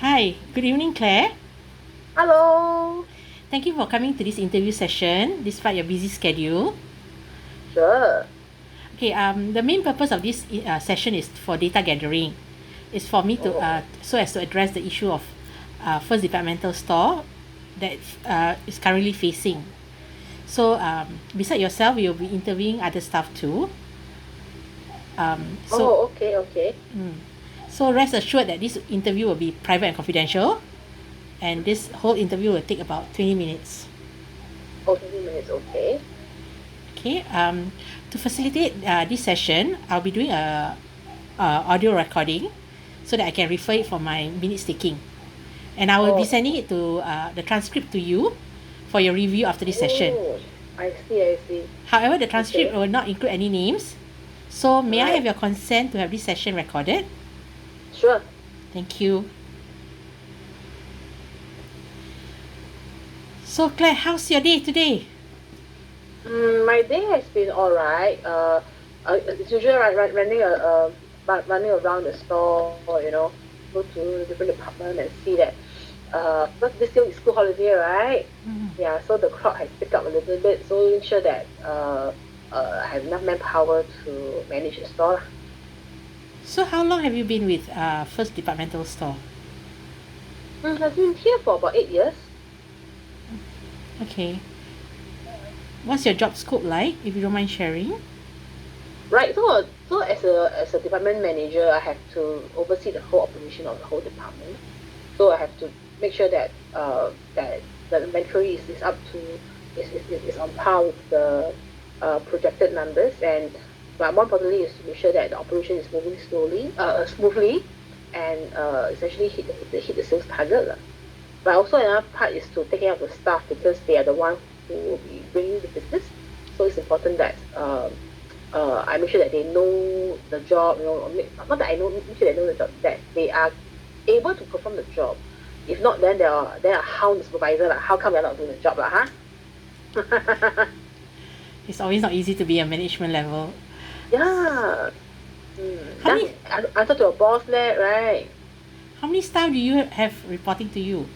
Hi, good evening, Claire. Hello. Thank you for coming to this interview session despite your busy schedule. Sure. Okay, the main purpose of this session is for data gathering. It's for me to Oh, so as to address the issue of first departmental store that is currently facing. So, beside yourself, you'll be interviewing other staff too. Um, so, okay, okay. so rest assured that this interview will be private and confidential, and this whole interview will take about 20 minutes. Oh, 20 minutes, okay. Okay, to facilitate this session, I'll be doing a audio recording so that I can refer it for my minutes taking. And I will be Oh, sending it to the transcript to you for your review after this session. oh, I see, I see. However, the transcript Okay, will not include any names. So, may I have right. your consent to have this session recorded? Sure. Thank you. So, Claire, how's your day today? My day has been all right. It's usually running running around the store, go to different department and see that because this year is school holiday, right? Yeah, so the crowd has picked up a little bit, so make sure that I have enough manpower to manage the store. So, how long have you been with First Departmental Store? I've been here for about 8 years. Okay. What's your job scope like, if you don't mind sharing? Right, so as a department manager, I have to oversee the whole operation of the whole department. So I have to make sure that that the inventory is up to is on par with the projected numbers, and but more importantly is to make sure that the operation is moving smoothly, and essentially hit the sales target lah. But also another part is to take care of the staff because they are the one who will be bringing the business. So it's important that I make sure that they know the job. Not that I know, make sure they know the job, that they are able to perform the job. If not, then they are hound the supervisor. Like, how come they're not doing the job, lah, huh? It's always not easy to be a management level. Yeah. How That's many answer to a boss, there, right? how many staff do you have reporting to you?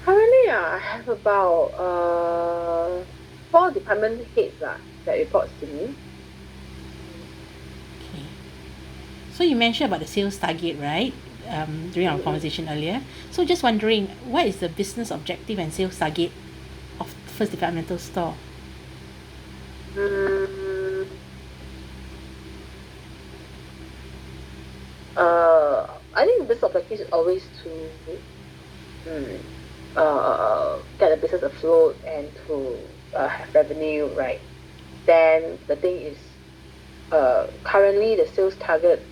Currently, I have about 4 department heads that reports to me. Okay. So you mentioned about the sales target, right? During our Mm-mm. conversation earlier. So just wondering, what is the business objective and sales target of First Departmental Store? Mm, I think the business objective is always to mm, get the business afloat and to have revenue, right? Then the thing is, currently the sales target,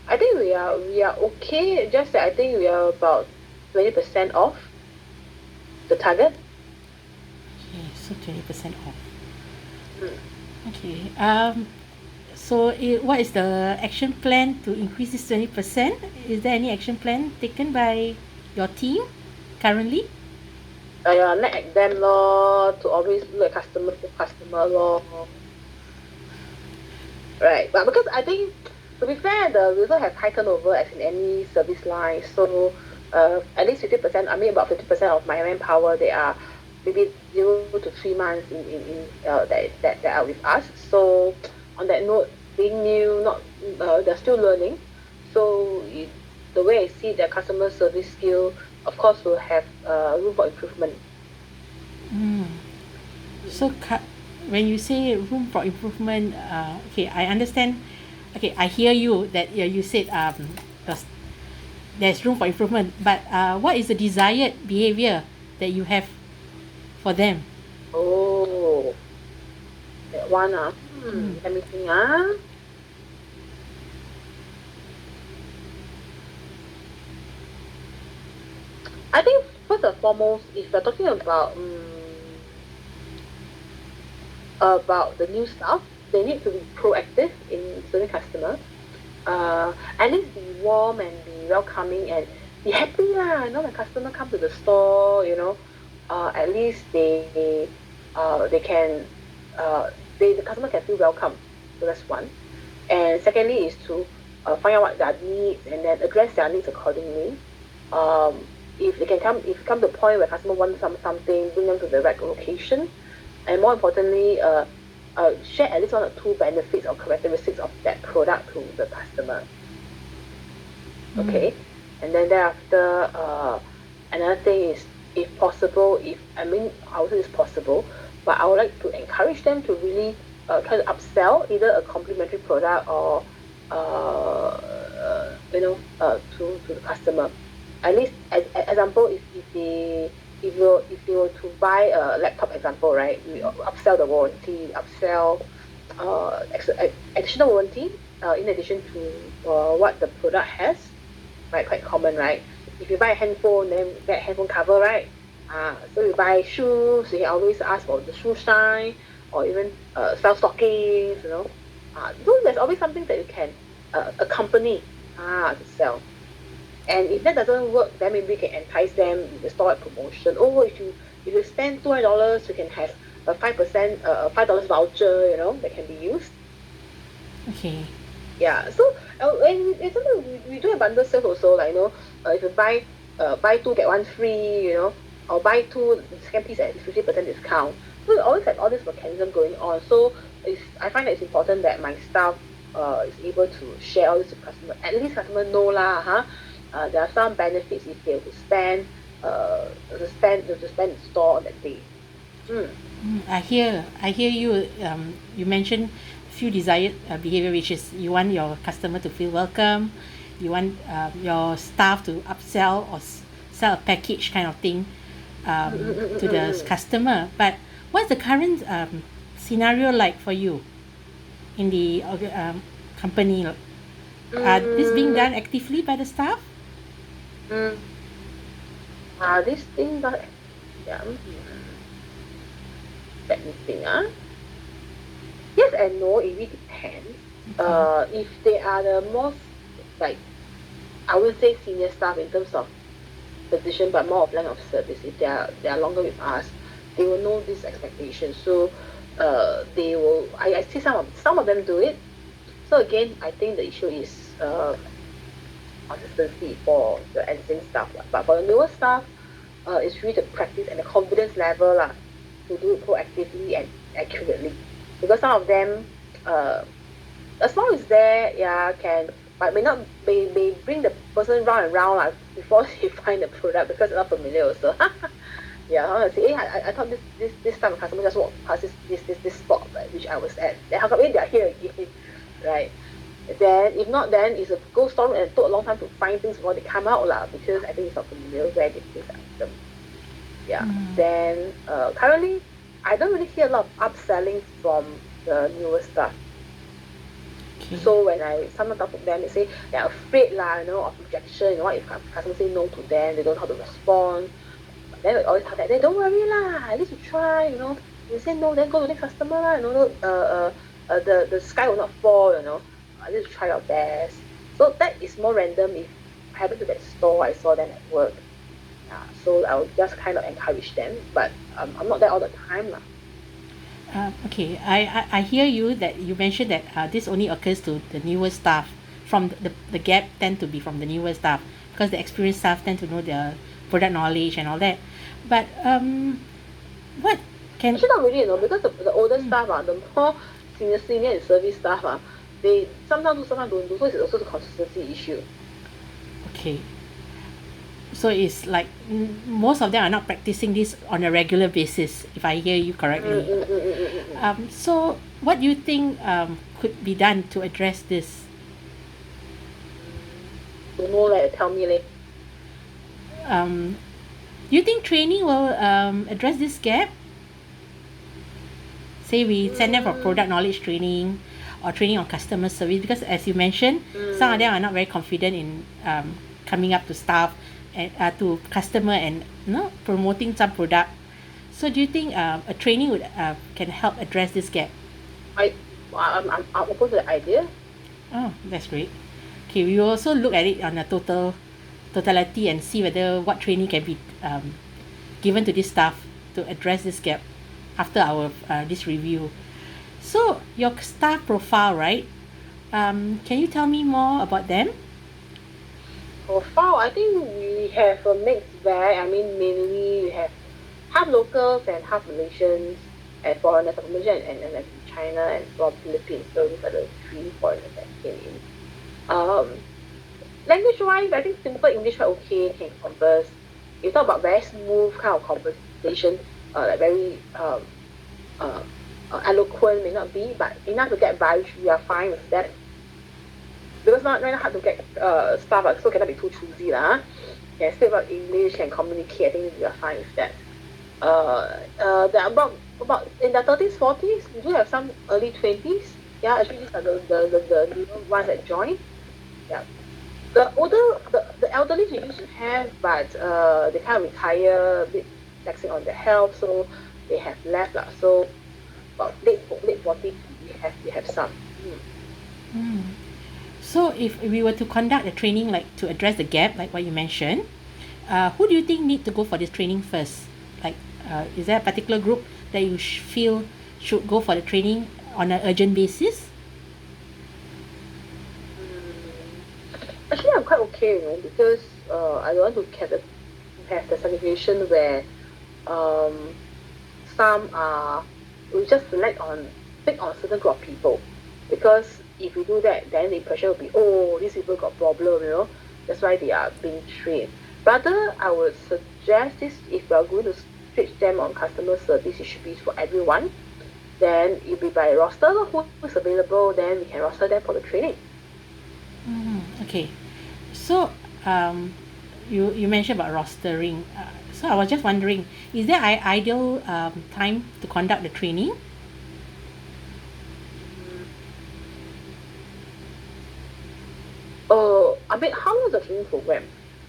I think we are okay. Just that I think we are about 20% off the target. Okay, so 20% off. Mm. Okay. So what is the action plan to increase this 20%? Is there any action plan taken by your team currently? Nag them lor to always look at customer lor. Right, but because I think, to be fair, we also have high turnover as in any service line. So at least 50%, I mean about 50% of my manpower, they are maybe 0 to 3 months that are with us. So on that note, being new, not they're still learning. So the way I see their customer service skill, of course, will have room for improvement. So when you say room for improvement, okay, I understand. Okay, I hear you that you said there's, there's room for improvement, but what is the desired behavior that you have for them? Oh, that one let me think I think first and foremost, if we're talking about the new stuff, they need to be proactive in serving customer. At least be warm and be welcoming and be happy lah. When customer come to the store, at least they can the customer can feel welcome. So that's one. And secondly is to find out what their needs and then address their needs accordingly. if they can come, if come to a point where customer wants something, bring them to the right location, and more importantly, share at least one or two benefits or characteristics of that product to the customer. Mm. Okay, and then thereafter, another thing is, if possible, if I mean, I would say it's possible, but I would like to encourage them to really try to upsell either a complementary product or to the customer. At least, example, if you were to buy a laptop, example, right, we upsell the warranty, upsell additional warranty in addition to what the product has, right? Quite common, right? If you buy a handphone, then get handphone cover, right? So you buy shoes, you can always ask for the shoe shine, or even sell stockings, so there's always something that you can accompany to sell. And if that doesn't work, then maybe you can entice them with the store promotion. Oh, if you spend $200, you can have a 5% $5 voucher, that can be used. Okay. Yeah. So and sometimes we do have bundle sales also, like if you buy two get one free, or buy two the second piece at 50% discount. So we always have all this mechanism going on. So I find that it's important that my staff is able to share all this with customer. At least customer know lah, huh? There are some benefits if they were to spend in store on that day. Mm. I hear you. You mentioned few desired behavior, which is you want your customer to feel welcome, you want your staff to upsell or sell a package kind of thing to the customer. But what's the current scenario like for you in the company? Are this being done actively by the staff? Mm. This thing that yeah, let me think. Yes and no, it really depends. Okay. If they are the most, like, I would say senior staff in terms of position, but more of line of service. If they are longer with us, they will know this expectation. So, they will. I see some of them do it. So again, I think the issue is consistency for the existing staff lah. But for the newer staff, it's really the practice and the confidence level lah to do it proactively and accurately. Because some of them, uh, as long as there, yeah, can, but may bring the person round and round like before they find the product because they're not familiar also. Yeah, I want to say, hey, I thought this time of customer just walked past this spot, like, which I was at. Then how come they are here again, right? Then if not, then it's a ghost story and it took a long time to find things before they come out lah because I think it's not familiar where they place them. Yeah. Mm. Then currently, I don't really hear a lot of upselling from the newer staff. Okay. So when I sometimes talk to them, they say they're afraid lah, of rejection. What if customers say no to them? They don't know how to respond. But then we always tell them, don't worry lah. At least you try. You say no, then go to the next customer lah. The sky will not fall. At least try your best. So that is more random. If I happen to that store, I saw them at work. So I will just kind of encourage them, but I'm not there all the time lah. Okay, I hear you that you mentioned that this only occurs to the newer staff. From the gap tend to be from the newer staff because the experienced staff tend to know their product knowledge and all that. But what can Actually, not really, because the older staff, the more senior and service staff, they sometimes do, sometimes don't do. So it's also a consistency issue. okay? So it's like most of them are not practicing this on a regular basis, if I hear you Mm, correctly. mm, mm, mm, mm, mm, mm. So what do you think could be done to address this? Don't know, like, tell me, like, Um, do you think training will address this gap? Say we send them for mm, product knowledge training or training on customer service because as you mentioned, some of them are not very confident in coming up to staff and to customer and promoting some product. So do you think a training would can help address this gap? I, I'm open to the idea. Oh, that's great. Okay, we will also look at it on a totality and see whether what training can be given to this staff to address this gap after our this review. So your staff profile, right? Can you tell me more about them? profile, I think we have a mixed bag. I mean, mainly we have half locals and half Malaysians and foreigners, like Malaysia and China and from Philippines. So these are the three foreigners that came in. Um, Language wise, I think simple English are okay, can converse. You talk about very smooth kind of conversation, like very uh, eloquent may not be, but enough to get by, we are fine with that. Because not very hard to get stuff, so cannot be too choosy lah. Can speak about English and communicate. I think we are fine with that. There are about in the 30s, 40s. We do have some early 20s. Yeah, actually these are the newer ones that join. Yeah. The elderly we used to have, but they kind of retire, a bit taxing on their health, so they have left lah. So about late 40s, we have some. Mm. Mm. So if we were to conduct a training like to address the gap, like what you mentioned, who do you think need to go for this training first? Like, is there a particular group that you feel should go for the training on an urgent basis? Actually, I'm quite okay, because I don't want to have the situation where um, some are we just pick on a certain group of people, because if we do that, then the impression will be, oh, these people got problem. That's why they are being trained. Rather, I would suggest this, if we are going to switch them on customer service, it should be for everyone. Then it'll be by roster, who's available, then we can roster them for the training. Okay. So, you mentioned about rostering. So I was just wondering, is there ideal time to conduct the training? I mean, how long is the training program?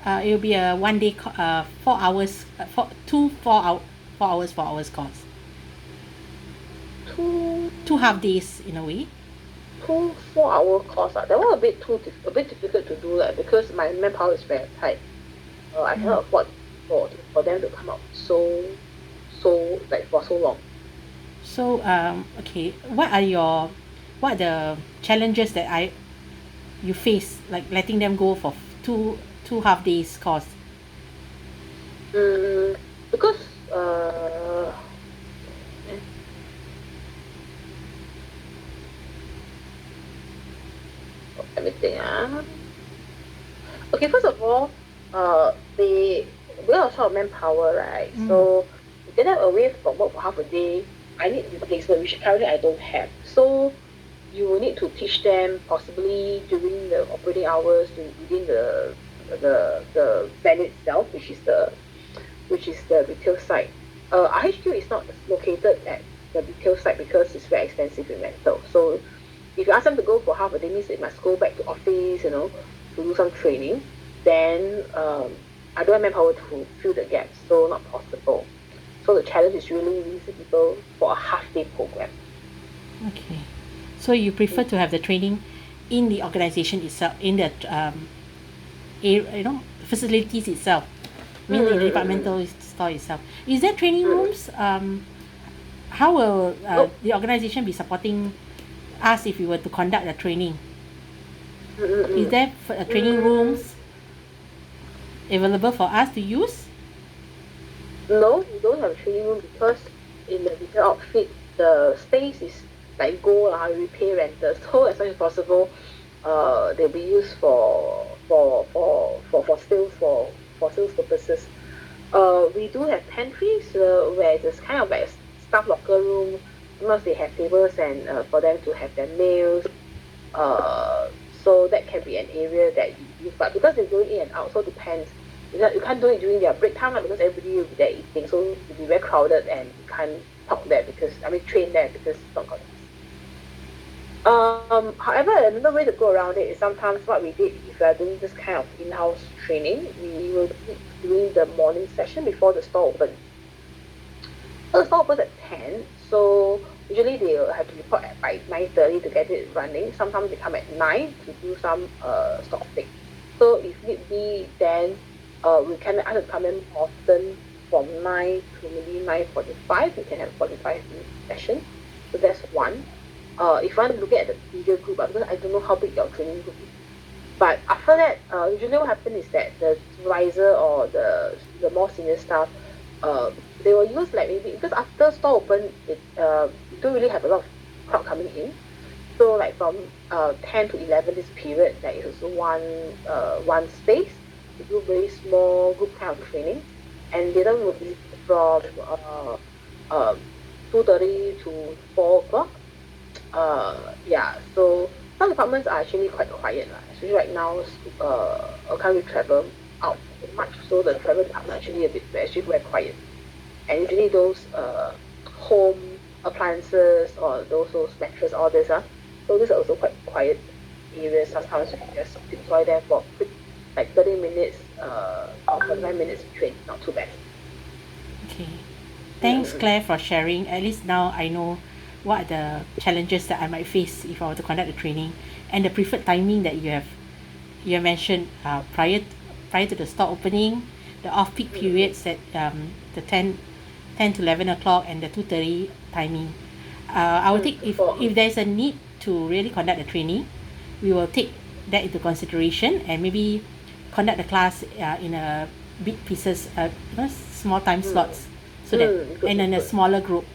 It will be a 1 day, 4 hours, 4 hours course. Two Two half days in a way. 4 hour course. That one a bit difficult to do, because my manpower is very tight. I cannot afford for them to come out so like for so long. So, okay, what are the challenges that you face, like letting them go for two half days course? Because let me think. Okay, first of all, we are short of manpower, right? So to get them away from work for half a day, I need replacement, which currently I don't have. So you will need to teach them possibly during the operating hours within the venue itself, which is the retail site. Our HQ is not located at the retail site because it's very expensive in rental. So if you ask them to go for half a day, means they must go back to office, to do some training. Then I don't have manpower to fill the gaps, so not possible. So the challenge is really releasing people for a half day program. Okay. So you prefer to have the training in the organization itself, in the facilities itself, I mean the departmental store itself. Is there training rooms? How will the organization be supporting us if we were to conduct the training? Is there training rooms available for us to use? No, we don't have a training room because in the retail outfit, the space is like gold, we pay renters. So as much as possible, they'll be used for sales purposes. We do have pantries where there's kind of like a staff locker room. Sometimes they have tables and for them to have their meals. So that can be an area that you use, but because they're going in and out, so it depends. You can't do it during their break time because everybody will be there eating, so it'll be very crowded and you can't talk there train there because it's not good. However, another way to go around it is sometimes what we did, if we are doing this kind of in-house training, we will do it during the morning session before the store opens. So the store opens at 10, so usually they will have to report by 9:30 to get it running. Sometimes they come at 9 to do some stock pick. So if need be, then we can ask them to come in often from 9 to maybe 9:45. We can have a 45-minute session. So that's one. If you want to look at the bigger group, because I don't know how big your training group is. But after that, usually what happens is that the supervisor or the more senior staff, uh, they will use like maybe because after store open, you don't really have a lot of crowd coming in. So like from 10 to 11 this period, there is also one space to do very small group kind of training, and the other will be from 2:30 to 4 o'clock. Yeah, so some departments are actually quite quiet lah. Especially right now, I can't really travel out much, so the travel department actually actually very quiet. And usually those home appliances or those mattress, all this so these are also quite quiet areas. Sometimes you can just deploy them for quick, like 30 minutes or 45 minutes train, not too bad. Okay. Thanks, Claire, for sharing. At least now I know what are the challenges that I might face if I were to conduct the training, and the preferred timing that you have mentioned prior to the store opening, the off-peak periods at the 10 to 11 o'clock and the 2:30 timing. I will take if there's a need to really conduct the training, we will take that into consideration and maybe conduct the class in a big pieces, small time slots, so that Good, and in a good. smaller group.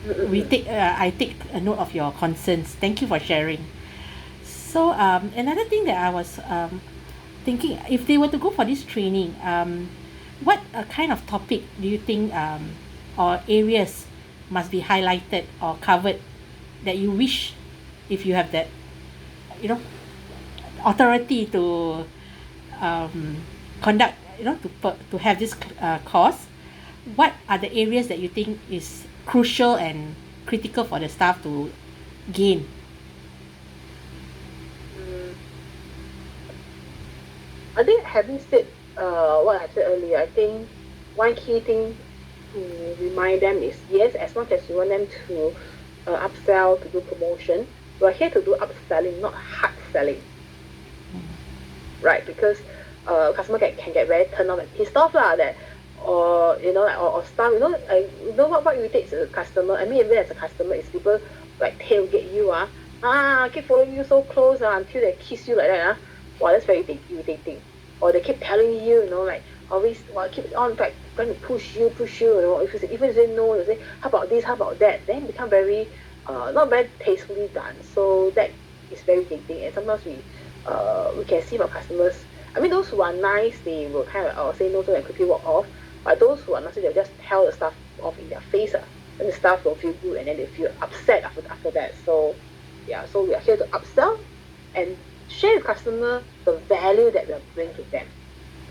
I take a note of your concerns. Thank you for sharing. So another thing that I was thinking, if they were to go for this training, what kind of topic do you think or areas must be highlighted or covered that you wish, if you have that, you know, authority to conduct, to have this course, what are the areas that you think is crucial and critical for the staff to gain? I think having said what I said earlier, I think one key thing to remind them is yes, as much as you want them to upsell, to do promotion, we're here to do upselling, not hard selling, right? Because customer can get very turned off and pissed off lah that, or or staff, what irritates a customer. I mean, even as a customer, is people like tailgate you keep following you so close until they kiss you like that wow, that's very irritating. Or they keep telling you, like always, keep on like trying to push you, if you say, even if you say no, you say, how about this, how about that, then become very, not very tastefully done. So that is very irritating. And sometimes we can see our customers, I mean, those who are nice, they will kind of say no to and quickly walk off. But those who are not, they'll just tell the staff off in their face. And the staff don't feel good and then they feel upset after that. So, yeah, so we are here to upsell and share with customer the value that we are bringing to them,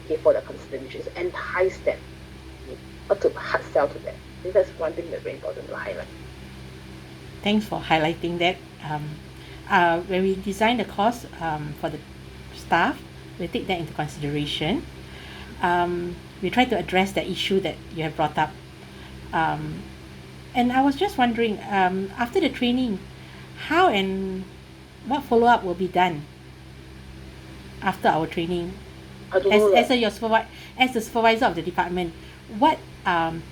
okay, for the considerations, entice them, not to hard sell to them. I think that's one thing that's very important to highlight. Thanks for highlighting that. When we design the course for the staff, we take that into consideration. We try to address the issue that you have brought up. And I was just wondering, after the training, how and what follow-up will be done after our training? I don't know As the supervisor of the department, what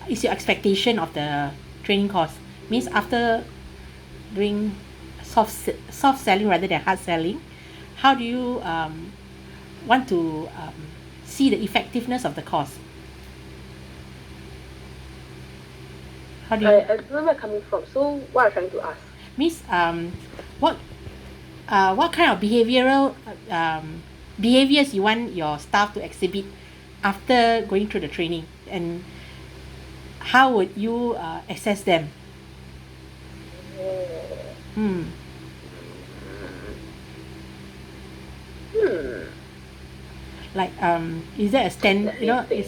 is your expectation of the training course? Means after doing soft selling rather than hard selling, how do you want to see the effectiveness of the course? How do you I don't know where I'm coming from. So what I'm trying to ask? means what kind of behaviors you want your staff to exhibit after going through the training, and how would you assess them? Hmm. Like is there a stand? Let me think.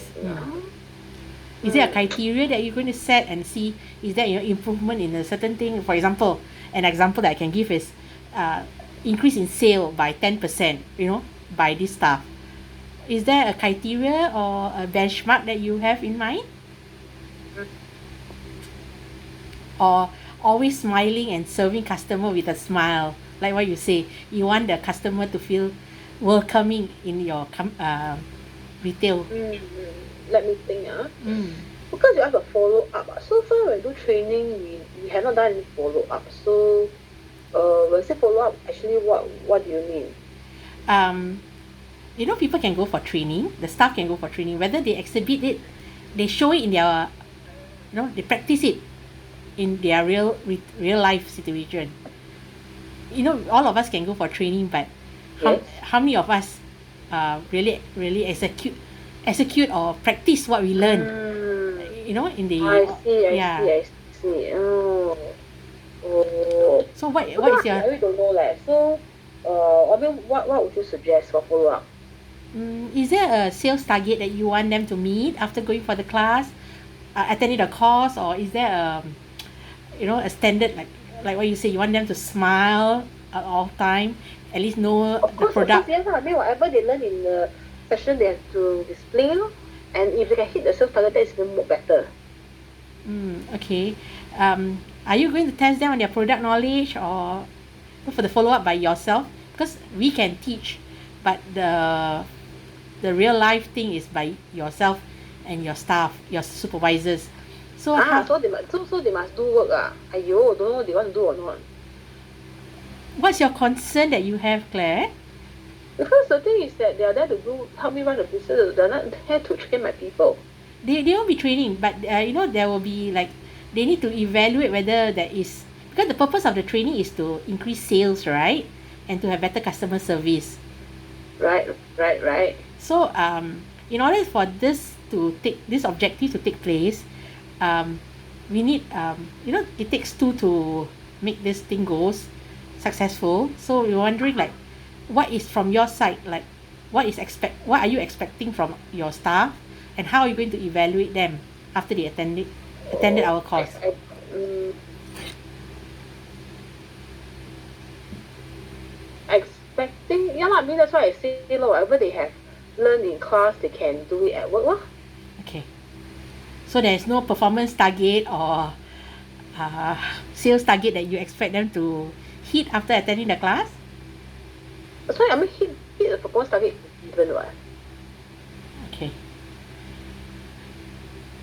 Is there a criteria that you're going to set and see, is there improvement in a certain thing? For example, an example that I can give is increase in sale by 10%, by this staff. Is there a criteria or a benchmark that you have in mind? Or always smiling and serving customer with a smile, like what you say, you want the customer to feel welcoming in your retail. Let me think. Mm. Because you have a follow up. So far when we do training, we have not done any follow up. So when you say follow up, actually what do you mean? People can go for training, the staff can go for training, whether they exhibit it, they show it in their, they practice it in their real life situation. All of us can go for training, but Yes. how many of us really execute or practice what we learn, in the, I see, yeah. I see. Oh. So what is I your, really don't know leh. So, I mean, what would you suggest for follow up? is there a sales target that you want them to meet after going for the class, attending the course, or is there a standard, like what you say, you want them to smile at all time, at least know Of the course, product. yes. I mean, whatever they learn in the session, they have to display, lor. And if they can hit the sales target, that's even more better. Okay. Are you going to test them on their product knowledge, or for the follow up by yourself? Because we can teach, but the real life thing is by yourself and your staff, your supervisors. So So they must do work. !aiyo! Don't know they want to do or not. what's your concern that you have, Claire? Because the thing is that they are there to help me run the business. They're not there to train my people. They won't be training, but there will be, like, they need to evaluate whether there is, because the purpose of the training is to increase sales, right, and to have better customer service. Right. So in order for this objective to take place, we need, it takes two to make this thing goes successful. So we're wondering, like, what is from your side, like, what are you expecting from your staff, and how are you going to evaluate them after they attended our course? Expecting, yeah lah. I mean, that's why I say, whatever they have learned in class, they can do it at work, lor. Okay. So there is no performance target or sales target that you expect them to hit after attending the class? That's why I mean, hit the performance target even what. Okay.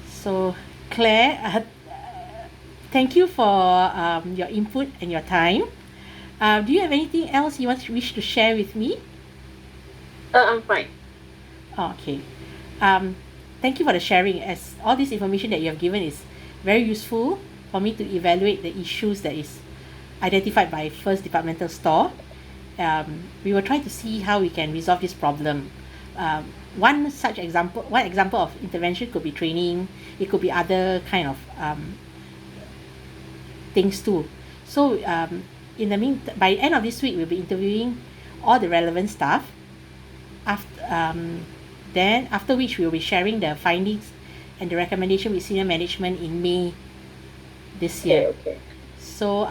So Claire, thank you for your input and your time. Do you have anything else you wish to share with me? I'm fine. Okay. Thank you for the sharing, as all this information that you have given is very useful for me to evaluate the issues that is identified by First Departmental Store. We will try to see how we can resolve this problem. One example of intervention could be training. It could be other kind of things too. So in the by the end of this week, we'll be interviewing all the relevant staff. After which we'll be sharing the findings and the recommendation with senior management in May this year. Okay. So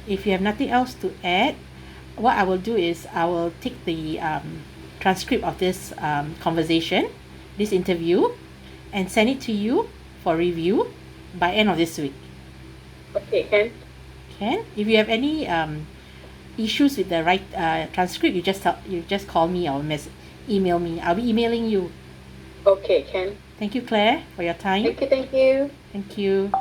if you have nothing else to add, what I will do is I will take the transcript of this conversation, this interview, and send it to you for review by end of this week. Okay, can. If you have any issues with the transcript, you just call me or email me. I'll be emailing you. Okay, can. Thank you, Claire, for your time. Thank you. Thank you.